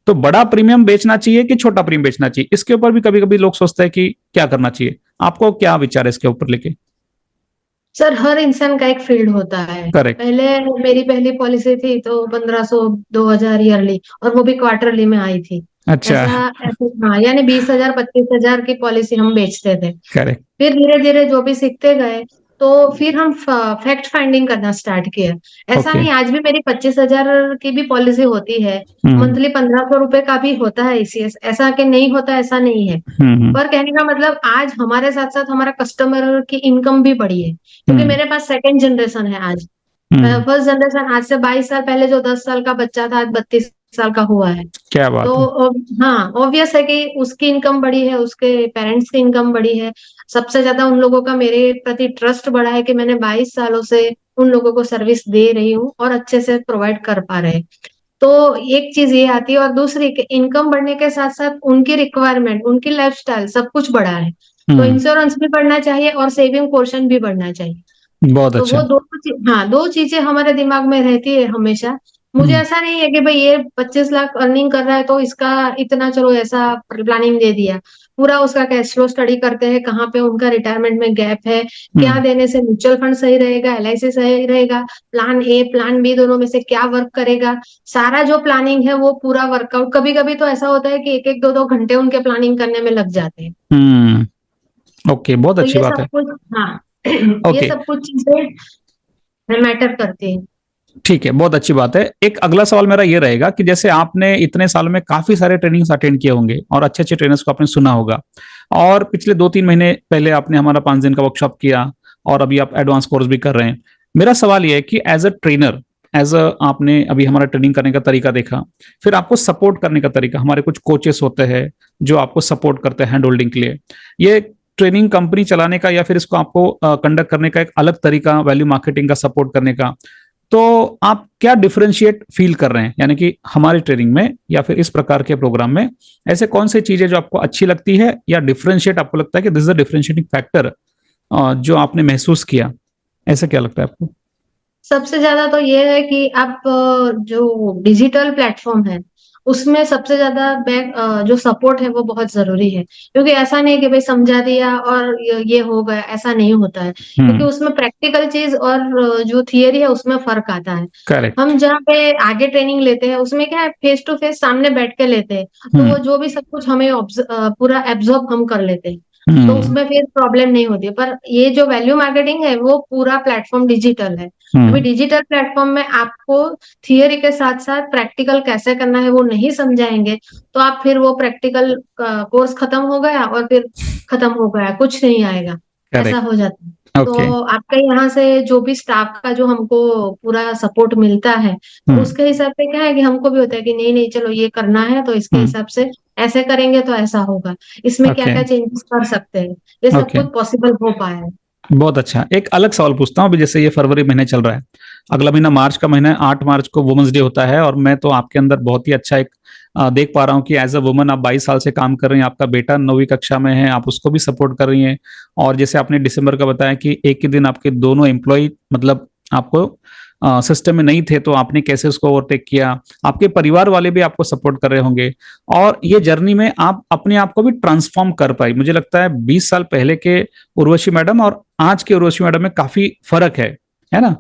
तो बड़ा प्रीमियम बेचना चाहिए कि छोटा प्रीमियम बेचना चाहिए, इसके ऊपर भी कभी कभी लोग सोचते हैं कि क्या करना चाहिए। आपको क्या विचार है इसके ऊपर लेके? सर हर इंसान का एक फील्ड होता है। करेक्ट। पहले मेरी पहली पॉलिसी थी तो 1500 2000 ईयरली, और वो भी क्वार्टरली में आई थी। अच्छा। ऐसा ऐसे हाँ, यानी 20,000 25,000 की पॉलिसी हम बेचते थे। करेक्ट। फिर धीरे धीरे जो भी सीखते गए, तो फिर हम फैक्ट फाइंडिंग करना स्टार्ट किया। ऐसा ओके। नहीं, आज भी मेरी 25,000 की भी पॉलिसी होती है, हम्म। मंथली 1,500 रुपए का भी होता है ईसीएस। ऐसा कि नहीं होता, ऐसा नहीं है। हम्म। पर कहने का मतलब आज हमारे साथ साथ हमारा कस्टमर की इनकम भी बढ़ी है, क्योंकि हम्म। मेरे पास सेकंड जनरेशन है आज। हम्म। फर्स्ट जनरेशन आज से 22 साल पहले जो 10 साल का बच्चा था, आज 32 साल का हुआ है। क्या तो बात है। हाँ, ऑब्वियस है कि उसकी इनकम बढ़ी है, उसके पेरेंट्स की इनकम बढ़ी है। सबसे ज्यादा उन लोगों का मेरे प्रति ट्रस्ट बढ़ा है कि मैंने 22 सालों से उन लोगों को सर्विस दे रही हूँ और अच्छे से प्रोवाइड कर पा रहे हैं। तो एक चीज ये आती है, और दूसरी कि इनकम बढ़ने के साथ साथ उनकी रिक्वायरमेंट, उनकी लाइफस्टाइल सब कुछ बढ़ा है। तो हम्म। इंश्योरेंस भी बढ़ना चाहिए और सेविंग पोर्शन भी बढ़ना चाहिए। बहुत तो वो अच्छा। हाँ, दो चीजें हमारे दिमाग में रहती है हमेशा। मुझे हम्म। ऐसा नहीं है कि भाई ये 25 लाख अर्निंग कर रहा है तो इसका इतना, चलो ऐसा प्लानिंग दे दिया। पूरा उसका कैश फ्लो स्टडी करते हैं, कहाँ पे उनका रिटायरमेंट में गैप है, क्या हम्म। देने से म्यूचुअल फंड सही रहेगा, एलआईसी सही रहेगा, प्लान ए प्लान बी दोनों में से क्या वर्क करेगा। सारा जो प्लानिंग है वो पूरा वर्कआउट। कभी कभी तो ऐसा होता है कि एक एक दो दो घंटे उनके प्लानिंग करने में लग जाते हैं। हम्म। ओके, बहुत तो अच्छी ये बात सब है। कुछ, हाँ, ये ओके। सब कुछ चीजें मैटर करती हैं। ठीक है, बहुत अच्छी बात है। एक अगला सवाल मेरा ये रहेगा कि जैसे आपने इतने साल में काफी सारे ट्रेनिंग्स अटेंड किए होंगे और अच्छे अच्छे ट्रेनर्स को आपने सुना होगा, और पिछले 2-3 महीने पहले आपने हमारा 5 दिन का वर्कशॉप किया, और अभी आप एडवांस कोर्स भी कर रहे हैं। मेरा सवाल ये है कि as a trainer, as a आपने अभी हमारा ट्रेनिंग करने का तरीका देखा, फिर आपको सपोर्ट करने का तरीका, हमारे कुछ कोचेस होते हैं जो आपको सपोर्ट करते हैं हैंड होल्डिंग के लिए, ये ट्रेनिंग कंपनी चलाने का या फिर इसको आपको कंडक्ट करने का एक अलग तरीका, वैल्यू मार्केटिंग का सपोर्ट करने का, तो आप क्या डिफरेंशिएट फील कर रहे हैं, यानी कि हमारी ट्रेनिंग में या फिर इस प्रकार के प्रोग्राम में ऐसे कौन सी चीजें जो आपको अच्छी लगती है, या डिफरेंशिएट आपको लगता है कि this is a differentiating factor जो आपने महसूस किया, ऐसा क्या लगता है आपको? सबसे ज्यादा तो ये है कि आप जो डिजिटल प्लेटफॉर्म है उसमें सबसे ज्यादा बैक जो सपोर्ट है वो बहुत जरूरी है। क्योंकि ऐसा नहीं कि भाई समझा दिया और ये हो गया, ऐसा नहीं होता है। क्योंकि हम्म। उसमें प्रैक्टिकल चीज और जो थियरी है उसमें फर्क आता है। करेक्ट। हम जहाँ पे आगे ट्रेनिंग लेते हैं उसमें क्या है, फेस टू फेस सामने बैठ के लेते हैं। तो वो हम्म। जो भी सब कुछ हमें पूरा एब्जॉर्ब हम कर लेते हैं। तो हम्म। उसमें फिर प्रॉब्लम नहीं होती है। पर ये जो वैल्यू मार्केटिंग है वो पूरा प्लेटफॉर्म डिजिटल है। अभी हम्म। डिजिटल प्लेटफॉर्म में आपको थियरी के साथ साथ प्रैक्टिकल कैसे करना है वो नहीं समझाएंगे, तो आप फिर वो प्रैक्टिकल कोर्स खत्म हो गया और फिर खत्म हो गया, कुछ नहीं आएगा। ऐसा करेक्ट। हो जाता है। तो ओके। आपके यहाँ से जो भी स्टाफ का जो हमको पूरा सपोर्ट मिलता है, तो हम्म। उसके हिसाब से क्या है कि हमको भी होता है कि नहीं नहीं, चलो ये करना है तो इसके हम्म। हिसाब से ऐसे करेंगे तो ऐसा होगा। इसमें क्या ओके। क्या चेंजेस कर सकते हैं, ये सब ओके, कुछ पॉसिबल हो पाया है। बहुत अच्छा। एक अलग सवाल पूछता हूँ, अभी जैसे ये फरवरी महीने चल रहा है, अगला महीना मार्च का महीना है, 8 मार्च को वुमेन्स डे होता है, और मैं तो आपके अंदर बहुत ही अच्छा एक देख पा रहा हूँ कि एज अ वुमन आप 22 साल से काम कर रही हैं, आपका बेटा 9वीं कक्षा में है, आप उसको भी सपोर्ट कर रही हैं, और जैसे आपने दिसंबर का बताया कि एक ही दिन आपके दोनों एम्प्लॉय मतलब आपको सिस्टम में नहीं थे, तो आपने कैसे उसको ओवरटेक किया, आपके परिवार वाले भी आपको सपोर्ट कर रहे होंगे, और ये जर्नी में आप अपने आप को भी ट्रांसफॉर्म कर पाई। मुझे लगता है 20 साल पहले के उर्वशी मैडम और आज के उर्वशी मैडम में काफी फर्क है ना?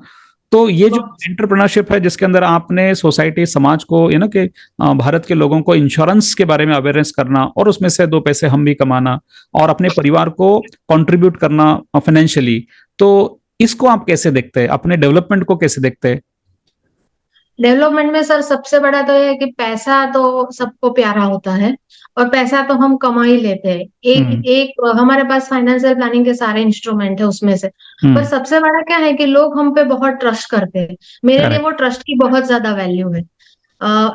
तो ये जो एंटरप्रेन्योरशिप है जिसके अंदर आपने सोसाइटी, समाज को, कि भारत के लोगों को इंश्योरेंस के बारे में अवेयरनेस करना, और उसमें से 2 पैसे हम भी कमाना, और अपने परिवार को कंट्रीब्यूट करना फाइनेंशियली, तो इसको आप कैसे देखते हैं, अपने डेवलपमेंट को कैसे देखते हैं? डेवलपमेंट में सर सबसे बड़ा तो ये है कि पैसा तो सबको प्यारा होता है, और पैसा तो हम कमा ही लेते हैं। एक हम्म। एक हमारे पास फाइनेंशियल प्लानिंग के सारे इंस्ट्रूमेंट है उसमें से। पर हम्म। सबसे बड़ा क्या है कि लोग हम पे बहुत ट्रस्ट करते हैं। मेरे लिए करेक्ट। वो ट्रस्ट की बहुत ज्यादा वैल्यू है।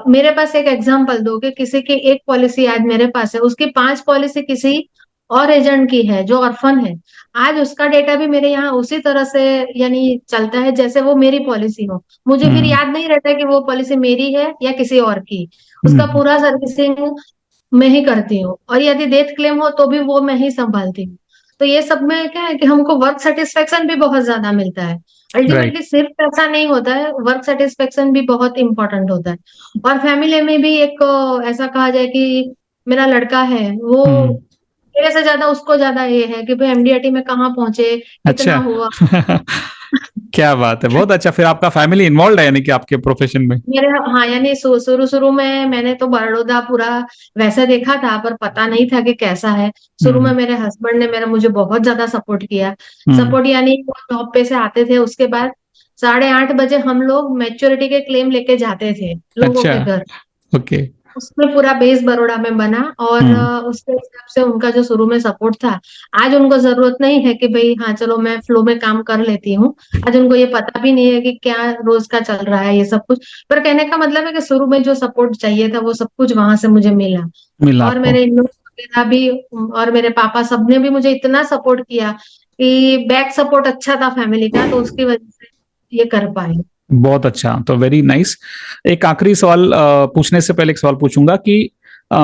मेरे पास एक एग्जांपल दो कि किसी की एक पॉलिसी आज मेरे पास है, उसकी 5 पॉलिसी किसी और एजेंट की है जो ऑर्फन है। आज उसका डेटा भी मेरे यहाँ उसी तरह से यानी चलता है जैसे वो मेरी पॉलिसी हो। मुझे फिर हम्म। याद नहीं रहता कि वो पॉलिसी मेरी है या किसी और की। उसका हम्म। पूरा सर्विसिंग मैं ही करती हूँ, और यदि डेथ क्लेम हो तो भी वो मैं ही संभालती हूँ। तो ये सब में क्या है कि हमको वर्क सेटिस्फेक्शन भी बहुत ज्यादा मिलता है। राइट। अल्टीमेटली सिर्फ पैसा नहीं होता है, वर्क सेटिस्फेक्शन भी बहुत इंपॉर्टेंट होता है। और फैमिली में भी एक ऐसा कहा जाए कि मेरा लड़का है वो, हम्म। मेरे से ज्यादा उसको ज्यादा ये है कि भाई एमडीआरटी में कहाँ पहुंचे, कितना अच्छा। हुआ। क्या बात है, बहुत अच्छा। फिर आपका फैमिली इन्वॉल्व है यानी कि आपके प्रोफेशन में? मेरे हाँ यानी शुरू शुरू में मैंने तो बड़ौदा पूरा वैसे देखा था, पर पता नहीं था कि कैसा है। शुरू में हम्म। मेरे हस्बैंड ने मेरा मुझे बहुत ज्यादा सपोर्ट किया। हम्म। सपोर्ट यानी वो जॉब पे से आते थे, उसके बाद 8:30 बजे हम लोग मैच्योरिटी के क्लेम लेके जाते थे लोगों अच्छा। के घर। ओके। उसमें पूरा बेस बड़ौदा में बना, और हम्म। उसके हिसाब से उनका जो शुरू में सपोर्ट था, आज उनको जरूरत नहीं है कि भाई हाँ चलो मैं फ्लो में काम कर लेती हूँ। आज उनको ये पता भी नहीं है कि क्या रोज का चल रहा है ये सब कुछ। पर कहने का मतलब है कि शुरू में जो सपोर्ट चाहिए था वो सब कुछ वहां से मुझे मिला। मिला और आपको? मेरे इन वगैरह भी, और मेरे पापा सबने भी मुझे इतना सपोर्ट किया कि बैक सपोर्ट अच्छा था फैमिली का, तो उसकी वजह से ये कर पाए। बहुत अच्छा, तो वेरी नाइस। एक आखिरी सवाल पूछने से पहले एक सवाल पूछूंगा कि अ,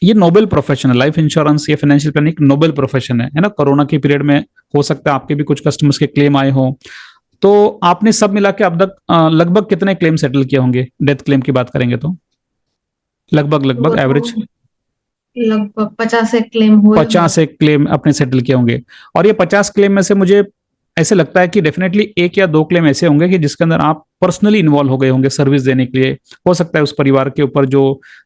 ये नोबेल प्रोफेशन है, लाइफ इंश्योरेंस या फाइनेंशियल प्लानिंग एक नोबेल प्रोफेशन है ना? कोरोना के पीरियड में हो सकता है आपके भी कुछ कस्टमर्स के क्लेम आए हो, तो आपने सब मिला के अब तक लगभग कितने क्लेम सेटल किए होंगे? डेथ क्लेम की बात करेंगे तो लगभग वो लगभग तो एवरेज लगभग 50 एक क्लेम हुए होंगे। 50 एक क्लेम अपने सेटल किए होंगे। और ये 50 क्लेम में से मुझे ऐसे लगता है कि डेफिनेटली एक या दो क्लेम ऐसे होंगे कि जिसके अंदर आप पर्सनली इन्वॉल्व हो गए होंगे सर्विस देने के लिए। हो सकता है उस परिवार के ऊपर जो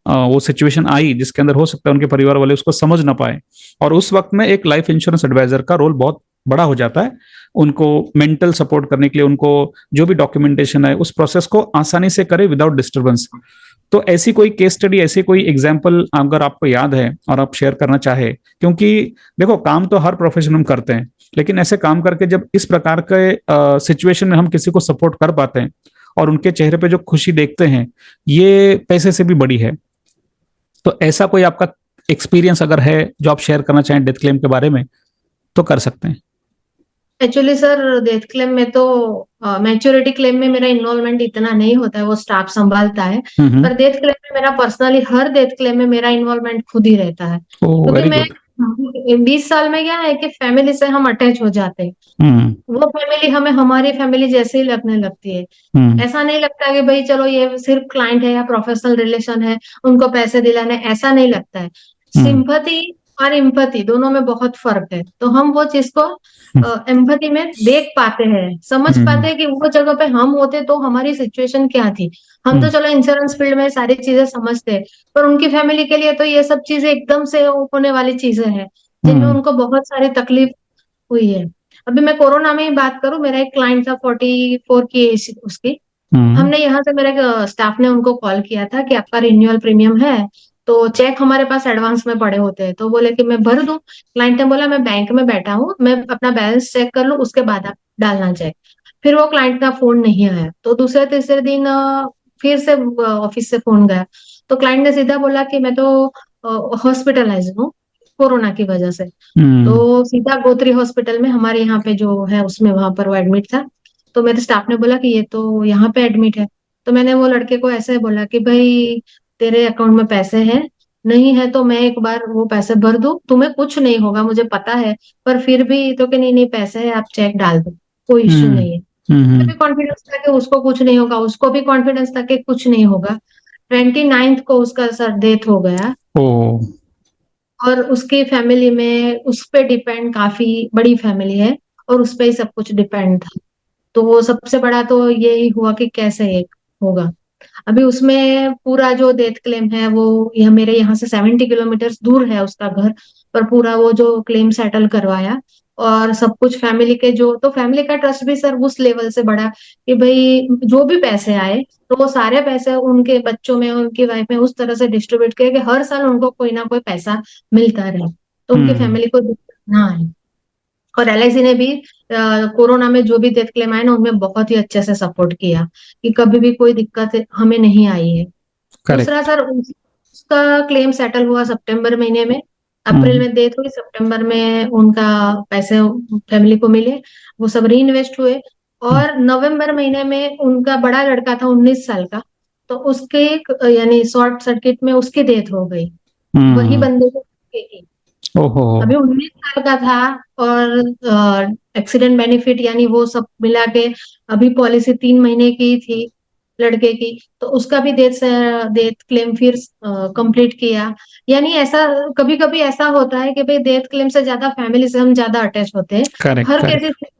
वो सिचुएशन आई जिसके अंदर हो सकता है उनके परिवार वाले उसको समझ ना पाए, और उस वक्त में एक लाइफ इंश्योरेंस एडवाइजर का रोल बहुत बड़ा हो जाता है उनको मेंटल सपोर्ट करने के लिए, उनको जो भी डॉक्यूमेंटेशन है उस प्रोसेस को आसानी से करे विदाउट डिस्टर्बेंस। तो ऐसी कोई केस स्टडी, ऐसी कोई एग्जाम्पल अगर आपको याद है और आप शेयर करना चाहे, क्योंकि देखो काम तो हर प्रोफेशन में करते हैं, लेकिन ऐसे काम करके जब इस प्रकार के सिचुएशन में हम किसी को सपोर्ट कर पाते हैं और उनके चेहरे पे जो खुशी देखते हैं, ये पैसे से भी बड़ी है। तो ऐसा कोई आपका एक्सपीरियंस अगर है जो आप शेयर करना चाहें डेथ क्लेम के बारे में, तो कर सकते हैं। एक्चुअली सर डेथ क्लेम में तो मैच्योरिटी क्लेम में मेरा इन्वॉल्वमेंट इतना नहीं होता है, वो स्टाफ संभालता है। हम्म। पर डेथ क्लेम में मेरा पर्सनली हर डेथ क्लेम में मेरा इन्वॉल्वमेंट खुद ही रहता है, ओ क्योंकि वेरी मैं गुड। 20 साल में क्या है कि फैमिली से हम अटैच हो जाते हैं। हम्म। वो फैमिली हमें हमारी फैमिली जैसे ही लगने लगती है। हम्म। ऐसा नहीं लगता कि भाई चलो ये सिर्फ क्लाइंट है या प्रोफेशनल रिलेशन है, उनको पैसे दिलाने, ऐसा नहीं लगता है। हम्म। सिंपैथी और इम्पैथी दोनों में बहुत फर्क है, तो हम वो चीज को हम्म। एम्पैथी में देख पाते हैं, समझ हम्म। पाते हैं कि वो जगह पे हम होते तो हमारी सिचुएशन क्या थी। हम तो हम्म। चलो इंश्योरेंस फील्ड में सारी चीजें समझते हैं, पर उनकी फैमिली के लिए तो ये सब चीजें एकदम से होने वाली चीजें हैं, जिनमें हम्म। उनको बहुत सारी तकलीफ हुई है। अभी मैं कोरोना में ही बात करूं, मेरा एक क्लाइंट था 44 की एज उसकी। हम्म। हमने यहाँ से मेरे स्टाफ ने उनको कॉल किया था कि आपका रिन्यूअल प्रीमियम है, तो चेक हमारे पास एडवांस में पड़े होते हैं, तो बोले कि मैं भर दूं। क्लाइंट ने बोला मैं बैंक में बैठा हूँ, मैं अपना बैलेंस चेक कर लूं, उसके बाद आप डालना चेक। फिर वो क्लाइंट का फोन नहीं आया, तो दूसरे तीसरे दिन फिर से ऑफिस से फोन गया, तो क्लाइंट ने सीधा बोला कि मैं तो हॉस्पिटलाइज हूँ कोरोना की वजह से। हम्म। तो सीधा गोत्री हॉस्पिटल में हमारे यहाँ पे जो है उसमें वहां पर वो एडमिट था। तो मेरे स्टाफ ने बोला कि ये तो यहाँ पे एडमिट है। तो मैंने वो लड़के को ऐसे बोला कि भाई तेरे अकाउंट में पैसे हैं, नहीं है तो मैं एक बार वो पैसे भर दूं, तुम्हें कुछ नहीं होगा मुझे पता है, पर फिर भी तो कि नहीं नहीं पैसे है आप चेक डाल दो, कोई इश्यू हम्म। नहीं है। मुझे भी कॉन्फिडेंस था कि उसको कुछ नहीं होगा, उसको भी कॉन्फिडेंस था कि कुछ नहीं होगा। 29th को उसका सर डेथ हो गया। ओ। और उसकी फैमिली में उस पे डिपेंड, काफी बड़ी फैमिली है, और उस पे ही सब कुछ डिपेंड था। तो वो सबसे बड़ा तो यही हुआ कि कैसे एक होगा। अभी उसमें पूरा जो डेथ क्लेम है वो यह मेरे यहाँ से 70 किलोमीटर दूर है उसका घर, पर पूरा वो जो क्लेम सेटल करवाया और सब कुछ फैमिली के तो फैमिली का ट्रस्ट भी सर उस लेवल से बढ़ा कि भाई जो भी पैसे आए तो वो सारे पैसे उनके बच्चों में, उनकी वाइफ में उस तरह से डिस्ट्रीब्यूट किए कि हर साल उनको कोई ना कोई पैसा मिलता रहे, तो उनकी हम्म। फैमिली को दिक्कत ना आए। और एलआईसी ने भी कोरोना में जो भी डेथ क्लेम आए ना, उनमें बहुत ही अच्छे से सपोर्ट किया कि कभी भी कोई दिक्कत हमें नहीं आई है। दूसरा करेक्ट। सर, उसका क्लेम सेटल हुआ सितंबर महीने में। अप्रैल हम्म। में डेथ हुई, सितंबर में उनका पैसे फैमिली को मिले, वो सब री इन्वेस्ट हुए। हम्म। और नवंबर महीने में उनका बड़ा लड़का था 19 साल का, तो उसके यानी शॉर्ट सर्किट में उसकी डेथ हो गई, वही हम्म। बंदे की। ओहो। अभी 19 साल का था, और एक्सीडेंट बेनिफिट यानी वो सब मिला के अभी पॉलिसी 3 महीने की थी लड़के की, तो उसका भी डेथ क्लेम फिर कंप्लीट किया। यानी ऐसा कभी कभी ऐसा होता है कि भाई डेथ क्लेम से ज्यादा फैमिली से हम ज्यादा अटैच होते हैं करेक्ट हर करेक्ट। केसेस।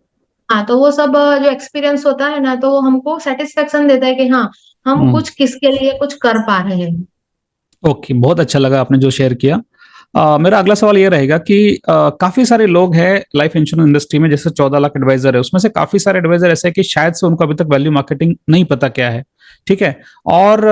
हाँ, तो वो सब जो एक्सपीरियंस होता है ना, तो वो हमको सेटिस्फेक्शन देता है कि हाँ, हम हम्म। कुछ किसके लिए कुछ कर पा रहे हैं। ओके, बहुत अच्छा लगा आपने जो शेयर किया। मेरा अगला सवाल ये रहेगा कि काफी सारे लोग हैं लाइफ इंश्योरेंस इंडस्ट्री में, जैसे 14 लाख एडवाइजर है, उसमें से काफी सारे एडवाइजर ऐसे हैं कि शायद से उनको अभी तक वैल्यू मार्केटिंग नहीं पता क्या है। ठीक है। और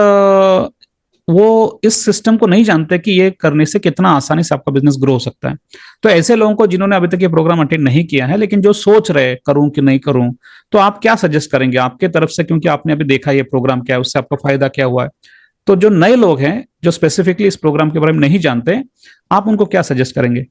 वो इस सिस्टम को नहीं जानते कि ये करने से कितना आसानी से आपका बिजनेस ग्रो हो सकता है। तो ऐसे लोगों को जिन्होंने अभी तक ये प्रोग्राम अटेंड नहीं किया है लेकिन जो सोच रहे करूं कि नहीं करूं, तो आप क्या सजेस्ट करेंगे आपके तरफ से, क्योंकि आपने अभी देखा ये प्रोग्राम क्या है, उससे आपको फायदा क्या हुआ है। तो जो नए लोग हैं जो स्पेसिफिकली इस प्रोग्राम के बारे में नहीं जानते, आप उनको क्या सजेस्ट करेंगे।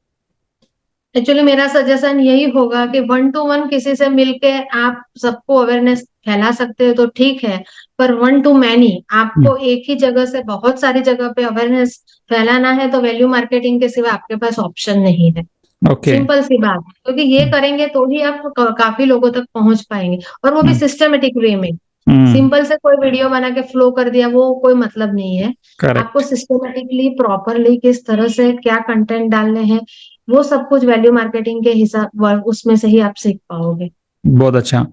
एक्चुअली मेरा सजेशन यही होगा कि 1 to 1 किसी से मिलके आप सबको अवेयरनेस फैला सकते हो तो ठीक है, पर 1 to many आपको एक ही जगह से बहुत सारी जगह पे अवेयरनेस फैलाना है तो वैल्यू मार्केटिंग के सिवा आपके पास ऑप्शन नहीं है। ओके। सिंपल सी बात, क्योंकि ये करेंगे तो ही आप काफी लोगों तक पहुंच पाएंगे, और वो भी सिस्टमेटिक वे में। सिंपल से कोई वीडियो बना के फ्लो कर दिया, वो कोई मतलब नहीं है। आपको करेक्ट। सिस्टमेटिकली प्रॉपरली किस तरह से क्या कंटेंट डालने हैं, वो सब कुछ वैल्यू मार्केटिंग के हिसाब उसमें से ही आप सीख पाओगे। बहुत अच्छा।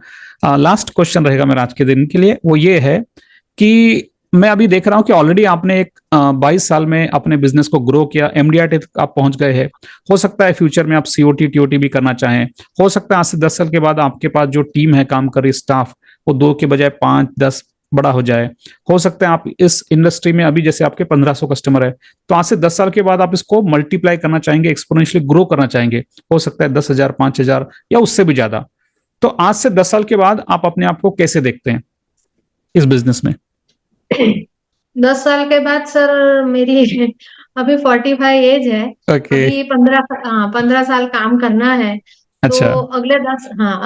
लास्ट क्वेश्चन रहेगा मेरा आज के दिन के लिए, वो ये है कि मैं अभी देख रहा हूं कि ऑलरेडी आपने एक 22 साल में अपने बिजनेस को ग्रो किया, एमडीआर तक आप पहुंच गए हैं। हो सकता है फ्यूचर में आप सीओटी टीओटी भी करना चाहें। हो सकता है आज से 10 साल के बाद आपके पास जो टीम है काम कर रही स्टाफ, वो 2 के बजाय 5 10 बड़ा हो जाए। हो सकता है आप इस इंडस्ट्री में अभी जैसे आपके 1500 कस्टमर है, तो आज से 10 साल के बाद आप इसको मल्टीप्लाई करना चाहेंगे, एक्सपोनेंशियली ग्रो करना चाहेंगे। हो सकता है 10,000 5,000 या उससे भी ज्यादा। तो आज से 10 साल के बाद आप अपने आप को कैसे देखते हैं इस बिजनेस में। 10 साल के बाद सर, मेरी अभी 45 एज है। ओके। अभी 15 साल काम करना है। तो अच्छा।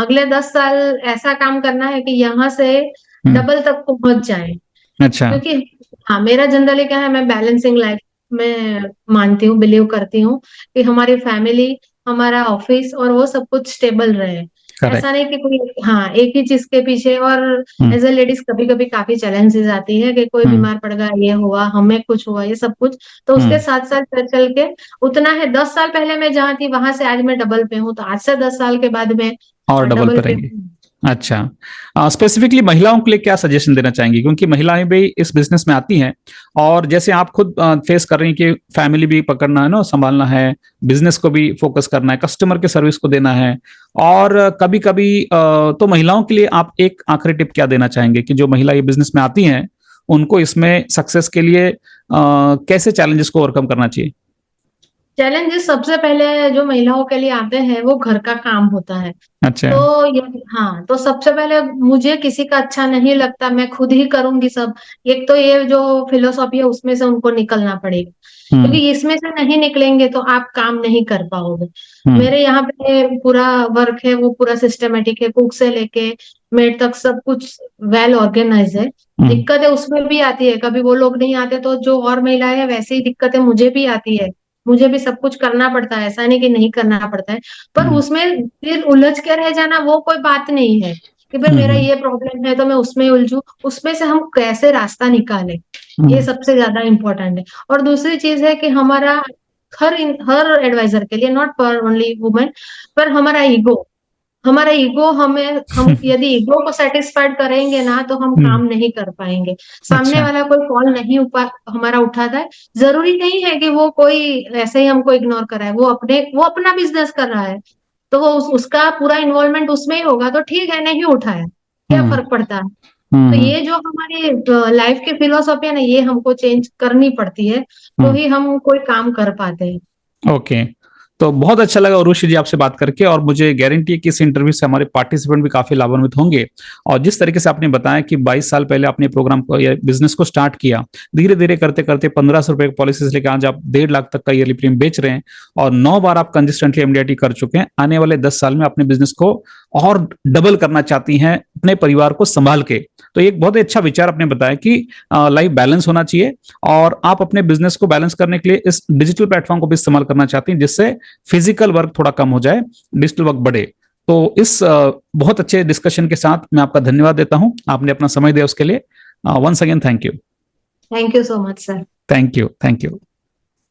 अगले 10 साल ऐसा काम करना है कि यहाँ से हम्म। डबल तक पहुंच जाए। अच्छा। क्योंकि हाँ, मेरा जनरली क्या है, मैं बैलेंसिंग लाइफ में मानती हूँ, बिलीव करती हूँ कि हमारी फैमिली, हमारा ऑफिस और वो सब कुछ स्टेबल रहे। ऐसा करेक्ट। नहीं कि कोई, हाँ, एक ही चीज के पीछे। और हम्म। एज ए लेडीज कभी कभी काफी चैलेंजेस आती है कि कोई हम्म। बीमार पड़ गया, ये हुआ, हमें कुछ हुआ, ये सब कुछ। तो उसके हम्म। साथ साथ चल चल के उतना है, 10 साल पहले मैं जहाँ थी वहां से आज मैं डबल पे हूँ, तो आज से 10 साल के बाद मैं और डबल डबल पे पे रहेंगे। हूँ। अच्छा, स्पेसिफिकली महिलाओं के लिए क्या सजेशन देना चाहेंगी, क्योंकि महिलाएं भी इस बिजनेस में आती हैं, और जैसे आप खुद फेस कर रही हैं कि फैमिली भी पकड़ना है ना, संभालना है, बिजनेस को भी फोकस करना है, कस्टमर के सर्विस को देना है। और कभी कभी तो महिलाओं के लिए आप एक आखिरी टिप क्या देना चाहेंगे कि जो महिला ये बिजनेस में आती हैं उनको इसमें सक्सेस के लिए कैसे चैलेंजेस को ओवरकम करना चाहिए। चैलेंजेस सबसे पहले जो महिलाओं के लिए आते हैं वो घर का काम होता है। अच्छा। तो ये, हाँ, तो सबसे पहले मुझे किसी का अच्छा नहीं लगता, मैं खुद ही करूंगी सब। एक तो ये जो फिलोसॉफी है उसमें से उनको निकलना पड़ेगा, हम्म। क्योंकि इसमें से नहीं निकलेंगे तो आप काम नहीं कर पाओगे। हम्म। मेरे यहाँ पे पूरा वर्क है, वो पूरा सिस्टमेटिक है, कुक से लेके मेड तक सब कुछ वेल ऑर्गेनाइज है। हम्म। दिक्कतें उसमें भी आती है, कभी वो लोग नहीं आते तो जो और महिलाएं हैं वैसे ही दिक्कतें मुझे भी आती है। मुझे भी सब कुछ करना पड़ता है, ऐसा नहीं कि नहीं करना पड़ता है। पर हम्म। उसमें फिर उलझ के रह जाना वो कोई बात नहीं है कि भाई मेरा हम्म। ये प्रॉब्लम है तो मैं उसमें उलझू। उसमें से हम कैसे रास्ता निकालें, ये हम्म। सबसे ज्यादा इम्पोर्टेंट है। और दूसरी चीज है कि हमारा हर एडवाइजर के लिए, नॉट फॉर ओनली वुमेन, पर हमारा ईगो हम यदि ईगो को सेटिस्फाइड करेंगे ना तो हम हम्म। काम नहीं कर पाएंगे। सामने अच्छा। वाला कोई कॉल नहीं हमारा उठाता है, जरूरी नहीं है कि वो कोई ऐसे ही हमको इग्नोर कर रहा है, वो अपना बिजनेस कर रहा है। तो वो उसका पूरा इन्वॉल्वमेंट उसमें ही होगा, तो ठीक है, नहीं उठाया, क्या हम्म फर्क पड़ता है। हम्म तो हम्म, ये जो हमारी लाइफ की फिलोसॉफी है ना, ये हमको चेंज करनी पड़ती है, तो हम्म। ही हम कोई काम कर पाते हैं। ओके। तो बहुत अच्छा लगा उर्वशी जी आपसे बात करके, और मुझे गारंटी है कि इस इंटरव्यू से हमारे पार्टिसिपेंट भी काफी लाभान्वित होंगे। और जिस तरीके से आपने बताया कि 22 साल पहले आपने प्रोग्राम को या बिजनेस को स्टार्ट किया, धीरे धीरे करते करते 1500 रुपए की पॉलिसी से लेकर आज आप 1.5 लाख तक का ईयरली प्रीमियम बेच रहे हैं, और 9 बार आप कंसिस्टेंटली एमडीआरटी कर चुके हैं। आने वाले 10 साल में अपने बिजनेस को और डबल करना चाहती हैं अपने परिवार को संभाल के। तो एक बहुत ही अच्छा विचार आपने बताया कि लाइफ बैलेंस होना चाहिए, और आप अपने बिजनेस को बैलेंस करने के लिए इस डिजिटल प्लेटफॉर्म को भी इस्तेमाल करना चाहती हैं, जिससे फिजिकल वर्क थोड़ा कम हो जाए, डिजिटल वर्क बढ़े। तो इस बहुत अच्छे डिस्कशन के साथ मैं आपका धन्यवाद देता हूं, आपने अपना समय दिया उसके लिए। Once again thank you. Thank you so much sir. Thank you. Thank you.